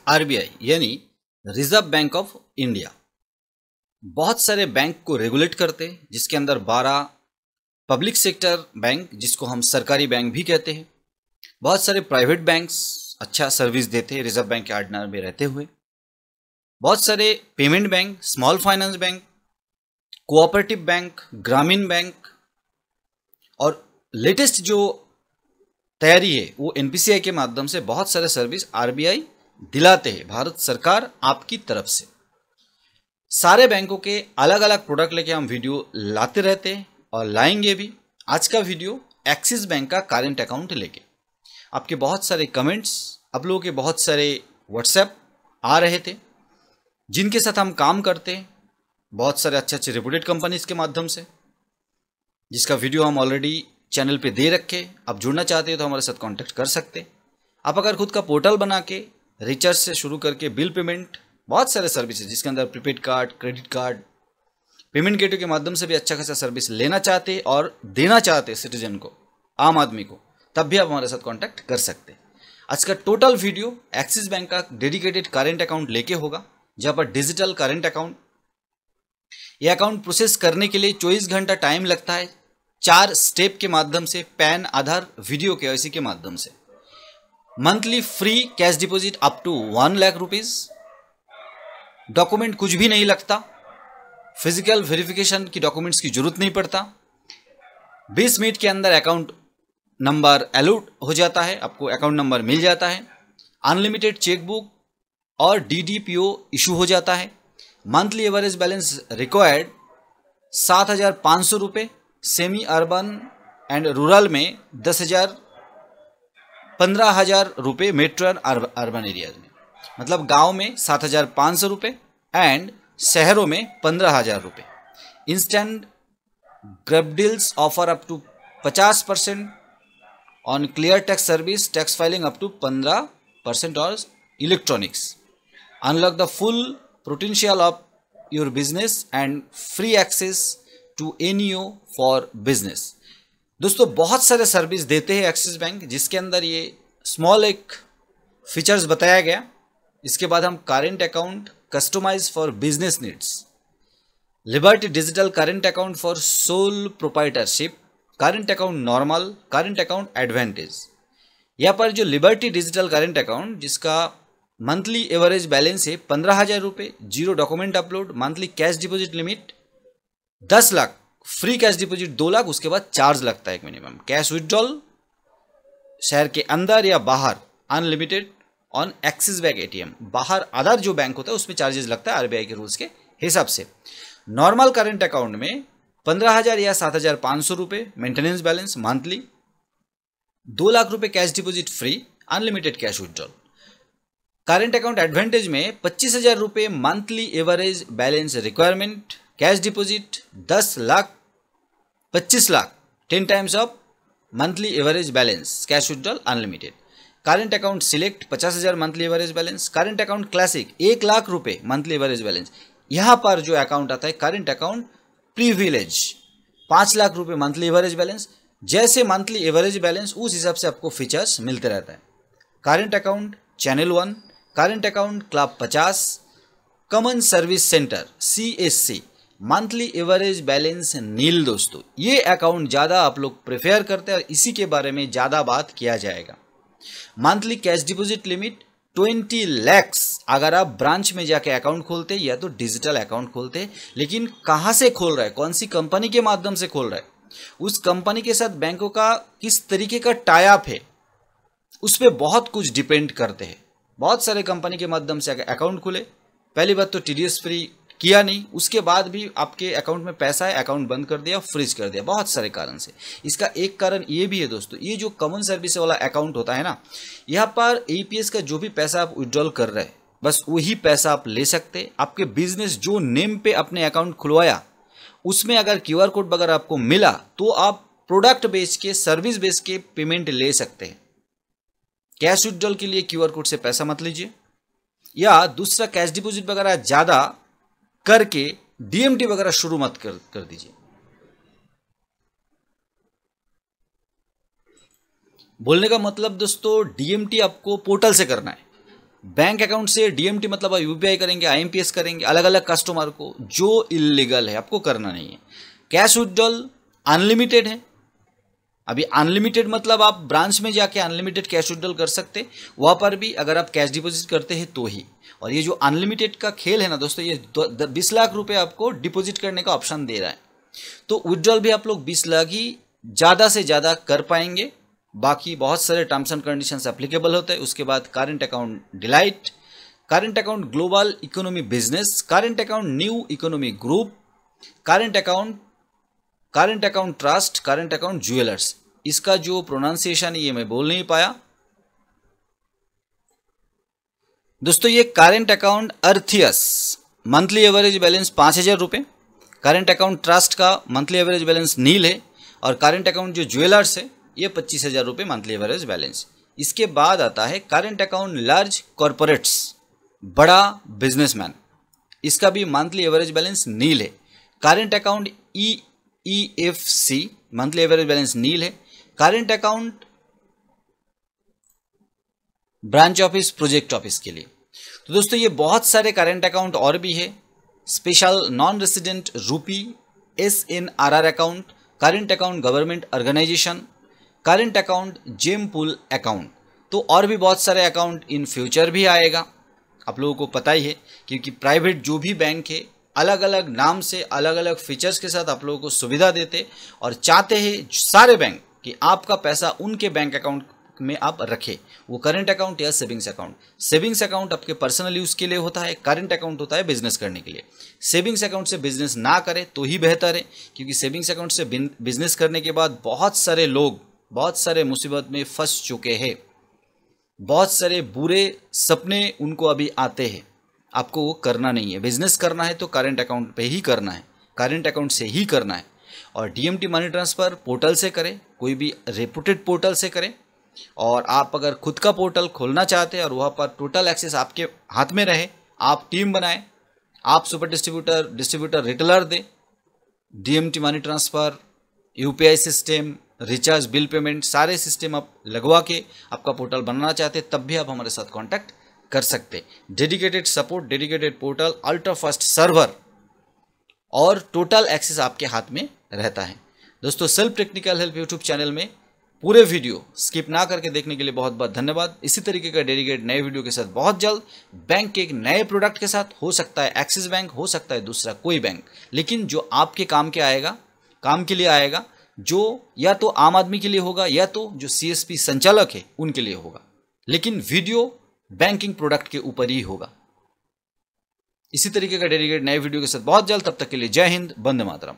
RBI यानी reserve bank of India बहुत सारे बैंक को रेगुलेट करते हैं, जिसके अंदर 12 पब्लिक सेक्टर बैंक जिसको हम सरकारी बैंक भी कहते हैं, बहुत सारे प्राइवेट बैंक्स अच्छा सर्विस देते हैं रिजर्व बैंक के अंडर में रहते हुए, बहुत सारे payment bank, small finance bank, cooperative bank, ग्रामीण बैंक, और लेटेस्ट जो तैयारी है वो एनपीसीआई के माध्यम से बहुत सारे सर्विस आरबीआई दिलाते हैं भारत सरकार आपकी तरफ से। सारे बैंकों के अलग अलग प्रोडक्ट लेके हम वीडियो लाते रहते हैं और लाएंगे भी। आज का वीडियो एक्सिस बैंक का करेंट अकाउंट लेके, आपके बहुत सारे कमेंट्स, आप लोगों के बहुत सारे व्हाट्सएप आ रहे थे जिनके साथ हम काम करते हैं, बहुत सारे अच्छे अच्छे रेपुटेड कंपनीज के माध्यम से, जिसका वीडियो हम ऑलरेडी चैनल पे दे रखे। आप जुड़ना चाहते हो तो हमारे साथ कांटेक्ट कर सकते। आप अगर खुद का पोर्टल बना के रिचार्ज से शुरू करके बिल पेमेंट, बहुत सारे सर्विसेज जिसके अंदर prepaid card, credit card, payment gateway के माध्यम से भी अच्छा खासा सर्विस लेना चाहते और देना चाहते सिटीजन को, आम आदमी को, तब भी आप हमारे साथ कांटेक्ट कर सकते। आज का टोटल वीडियो एक्सिस बैंक का डेडिकेटेड करेंट अकाउंट लेके होगा, जहां पर डिजिटल करेंट अकाउंट, यह अकाउंट प्रोसेस करने के लिए 24 घंटा टाइम लगता है, 4 स्टेप के माध्यम से, पैन, आधार, वीडियो केवाईसी के माध्यम से। Monthly free cash deposit up to 1 lakh rupees, document कुछ भी नहीं लगता, फिजिकल वेरिफिकेशन की डॉक्यूमेंट्स की जरूरत नहीं पड़ता, 20 मिनट के अंदर अकाउंट नंबर अलॉट हो जाता है, आपको अकाउंट नंबर मिल जाता है, अनलिमिटेड चेकबुक और डीडीपीओ इशू हो जाता है। मंथली एवरेज बैलेंस रिक्वायर्ड 7,500 रुपये, सेमी अर्बन एंड रूरल में 10,000, 15,000 रुपये मेट्रो एंड अर्बन एरियाज में, मतलब गांव में 7,500 रुपये एंड शहरों में 15,000 रुपये। Instant grab deals offer up to 50% on clear tax service, tax filing up to 15% और electronics. Unlock the full potential of your business and free access to NEO for business. दोस्तों बहुत सारे सर्विस देते हैं axis bank, जिसके अंदर ये small एक फीचर्स बताया गया। इसके बाद हम current account customize for business needs, liberty digital current account for sole proprietorship, current account normal, current account advantage. यहाँ पर जो लिबर्टी डिजिटल करेंट अकाउंट, जिसका मंथली एवरेज बैलेंस है 15,000 रुपये, zero document upload, monthly cash deposit limit 10 lakh, free cash deposit 2 lakh, उसके बाद charge लगता है एक मिनिमम। कैश विड्रॉल शहर के अंदर या बाहर unlimited on axis bank ATM, बाहर अदर जो बैंक होता है उसमें चार्जेस लगता है आरबीआई के रूल्स के हिसाब से। नॉर्मल करेंट अकाउंट में 15,000 या 7,500 रुपये मेंटेनेंस बैलेंस मंथली, 2 लाख रुपये cash deposit free, unlimited cash withdrawal. Current account advantage में 25,000 रुपये monthly average balance requirement, cash deposit 10 lakh, 25 lakh, 10 times of monthly average balance, cash withdrawal unlimited. Current account select 50,000 monthly average balance. Current account classic 1 lakh रुपये monthly average balance. यहाँ पर जो account आता है current account privilege, 5 lakh रुपये monthly average balance. जैसे monthly average balance उस हिसाब से आपको फीचर्स मिलते रहता है। Current account channel 1, current account club 50, common service centre CSC, monthly average balance nil. दोस्तों ये अकाउंट ज़्यादा आप लोग प्रेफर करते हैं और इसी के बारे में ज़्यादा बात किया जाएगा। Monthly cash deposit limit 20 lakhs. अगर आप ब्रांच में जाके अकाउंट खोलते हैं या तो डिजिटल अकाउंट खोलते हैं, लेकिन कहाँ से खोल रहा है, कौन सी कंपनी के माध्यम से खोल रहा है, उस कंपनी के साथ बैंकों का किस तरीके का टाई अप है, उस पर बहुत कुछ डिपेंड करते हैं। बहुत सारे कंपनी के माध्यम से अकाउंट खुले, पहली बात तो TDS फ्री किया नहीं, उसके बाद भी आपके अकाउंट में पैसा है, अकाउंट बंद कर दिया, फ्रीज कर दिया, बहुत सारे कारण से। इसका एक कारण ये भी है दोस्तों, ये जो कॉमन सर्विस वाला अकाउंट होता है ना, यहाँ पर APS का जो भी पैसा आप विड्रॉल कर रहे हैं बस वही पैसा आप ले सकते हैं। आपके बिजनेस जो नेम पे अपने अकाउंट खुलवाया उसमें अगर QR कोड वगैरह आपको मिला तो आप प्रोडक्ट बेच के, सर्विस बेच के पेमेंट ले सकते हैं। कैश विड्रॉल के लिए QR कोड से पैसा मत लीजिए, या दूसरा कैश डिपॉजिट वगैरह ज़्यादा करके DMT वगैरह शुरू मत कर दीजिए। बोलने का मतलब दोस्तों DMT आपको पोर्टल से करना है, बैंक अकाउंट से डीएमटी मतलब आप यूपीआई करेंगे, आईएमपीएस करेंगे अलग अलग कस्टमर को, जो इलीगल है आपको करना नहीं है। कैश विड्रॉल अनलिमिटेड है। अभी अनलिमिटेड मतलब आप ब्रांच में जाके अनलिमिटेड कैश विड्रॉल कर सकते, वहाँ पर भी अगर आप कैश डिपॉजिट करते हैं तो ही। और ये जो अनलिमिटेड का खेल है ना दोस्तों, ये 20 लाख रुपए आपको डिपॉजिट करने का ऑप्शन दे रहा है। तो विड्रॉल भी आप लोग 20 लाख ही ज़्यादा से ज़्यादा कर पाएंगे। बाकी बहुत सारे टर्म्स एंड कंडीशंस एप्लीकेबल होते हैं। उसके बाद current account delight, current account global economy business, current account new economy group, current account trust, current account jewellers. इसका जो प्रोनाउंसिएशन है ये मैं बोल नहीं पाया दोस्तों। ये करेंट अकाउंट अर्थियस मंथली एवरेज बैलेंस 5,000 रुपये, करेंट अकाउंट ट्रस्ट का मंथली एवरेज बैलेंस नील है, और करेंट अकाउंट जो ज्वेलर्स है ये 25,000 रुपये मंथली एवरेज बैलेंस। इसके बाद आता है करेंट अकाउंट लार्ज कॉरपोरेट्स, बड़ा बिजनेसमैन, इसका भी मंथली एवरेज बैलेंस नील है। Current account EFC monthly average balance nil है। Current account branch office, project office के लिए। तो दोस्तों ये बहुत सारे करेंट अकाउंट और भी है। Special non resident rupee SNRR account, current account government organisation, current account GeM pool account. तो और भी बहुत सारे अकाउंट इन फ्यूचर भी आएगा, आप लोगों को पता ही है, क्योंकि प्राइवेट जो भी बैंक है अलग अलग नाम से अलग अलग फीचर्स के साथ आप लोगों को सुविधा देते और चाहते हैं सारे बैंक कि आपका पैसा उनके बैंक अकाउंट में आप रखें, वो करेंट अकाउंट या सेविंग्स अकाउंट। सेविंग्स अकाउंट आपके पर्सनल यूज़ के लिए होता है, करेंट अकाउंट होता है बिजनेस करने के लिए। सेविंग्स अकाउंट से बिजनेस ना करें तो ही बेहतर है, क्योंकि सेविंग्स अकाउंट से बिजनेस करने के बाद बहुत सारे लोग बहुत सारे मुसीबत में फंस चुके हैं, बहुत सारे बुरे सपने उनको अभी आते हैं। आपको वो करना नहीं है। बिजनेस करना है तो करेंट अकाउंट पे ही करना है, करेंट अकाउंट से ही करना है। और डीएमटी मनी ट्रांसफ़र पोर्टल से करें, कोई भी रेपुटेड पोर्टल से करें। और आप अगर खुद का पोर्टल खोलना चाहते हैं और वहाँ पर टोटल एक्सेस आपके हाथ में रहे, आप टीम बनाएं, आप सुपर डिस्ट्रीब्यूटर रिटेलर दें, DMT money transfer, UPI system, recharge, bill payment, सारे सिस्टम आप लगवा के आपका पोर्टल बनाना चाहते हैं, तब भी आप हमारे साथ कांटेक्ट कर सकते। Dedicated support, dedicated portal, ultra fast server और टोटल एक्सेस आपके हाथ में रहता है। दोस्तों self technical help YouTube channel में पूरे वीडियो स्किप ना करके देखने के लिए बहुत बहुत धन्यवाद। इसी तरीके का डेडिकेटेड नए वीडियो के साथ बहुत जल्द बैंक के एक नए प्रोडक्ट के साथ, हो सकता है एक्सिस बैंक, हो सकता है दूसरा कोई बैंक, लेकिन जो आपके काम के आएगा, काम के लिए आएगा, जो या तो आम आदमी के लिए होगा या तो जो CSP संचालक है उनके लिए होगा, लेकिन वीडियो बैंकिंग प्रोडक्ट के ऊपर ही होगा। इसी तरीके का डेडिकेटेड नए वीडियो के साथ बहुत जल्द, तब तक के लिए जय हिंद, वंदे मातरम।